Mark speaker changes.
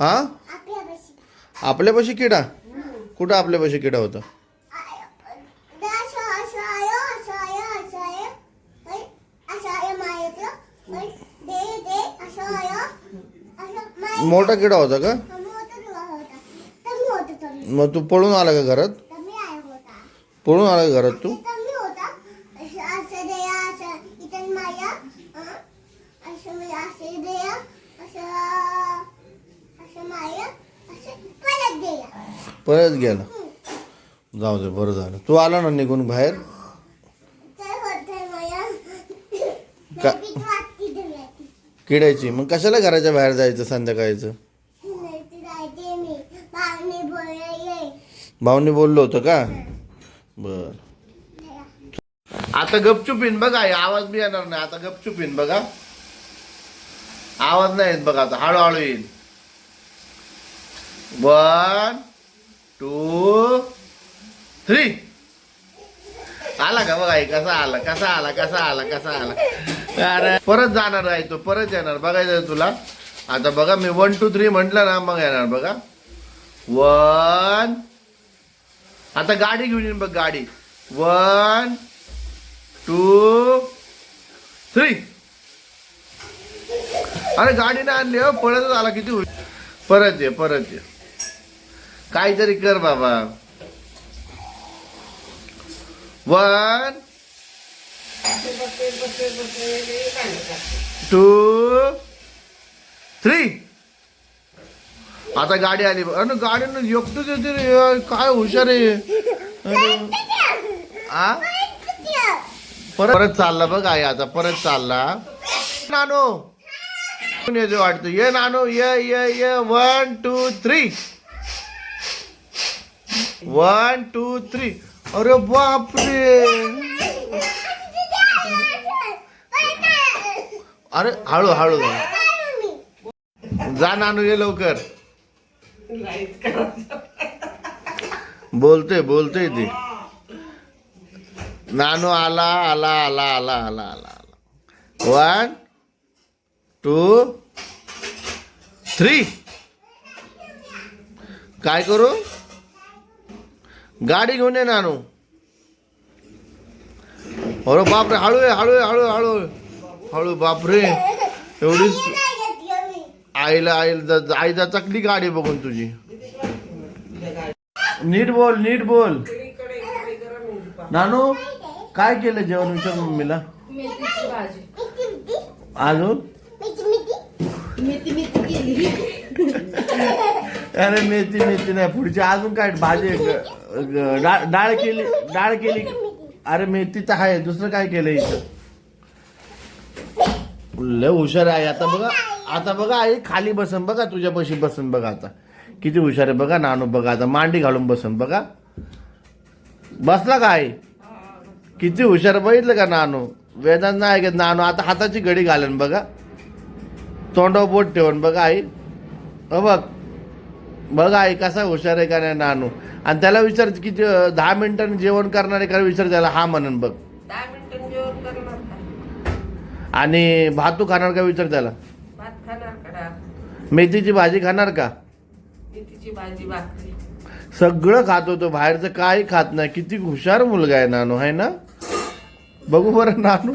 Speaker 1: हा आपल्यापाशी किडा कुठं आपल्यापाशी किडा होता मोठा किडा होता का मग तू पळून आला का घरात पळून आला का घरात तू परत गेला जाऊ दे बरं झालं तू आला ना निघून बाहेर का किडायची मग कशाला घराच्या बाहेर जायचं संध्याकाळचं भाऊनी बोललो होतं का बर आता गपचूप येईन बघा आवाज बी येणार नाही आता गपचूप येईन बघा आवाज नाही येत बघा आता हळूहळू येईल 1 2 3 आला का बघा कसा आला कसा आला कसा आला कसा आला अरे परत जाणार आहे तो परत येणार बघायचं तुला आता बघा मी 1 2 3 म्हटलं ना मग येणार बघा 1 आता गाडी घेऊन येईन बघ गाडी 1 2 3 अरे गाडी ना आणली पळतच आला किती होईल परत ये काहीतरी कर बाबा 1 2 3 आता गाडी आली अरे गाडीनं एकटंच येते रे काय हुशार आहे परत चालला बघ आई आता परत चालला नानो येते वाटतं ये नानो ये 1 2 3 1 2 3 अरे बापरे अरे हळू हळू जा नानू ये लवकर बोलते ती नानू आला आला आला आला आला आला 1 2 3 काय करू गाडी घेऊन ये नानू अरे बापरे हळू हळू हळू हळू हळू बापरे एवढी आईला आईला चकली गाडी बघून तुझी नीट बोल नानू काय केलं जेवण विचार मम्मीला अजून अरे मेथी नाही पुढची अजून काय भाजी डाळ केली अरे मेथी तर आहे दुसरं काय केलं इथं लय हुशार आहे आता बघा आई खाली बसन बघा तुझ्यापाशी बसन बघा आता किती हुशार आहे बघा नानू बघा आता मांडी घालून बसन बघा बसला का आई किती हुशार बघितलं का नानू वेदांत नाही ऐकत नानू आता हाताची घडी घालन बघा तोंडावर बोट ठेवून बघा आई बघा आई कसा हुशार आहे का नाही नानू आणि त्याला विचार किती 10 मिनिटांनी जेवण करणार आहे का विचार त्याला हा म्हणून बघ
Speaker 2: 10 मिनिटं जेवण करणार
Speaker 1: आणि भातू खाणार का विचार त्याला
Speaker 2: भात खाणार का
Speaker 1: मेथीची भाजी खाणार का
Speaker 2: मेथीची भाजी भाकरी
Speaker 1: सगळं खात होतो बाहेरचं काही खात नाही किती हुशार मुलगा आहे नानू आहे ना बघू बरं नानू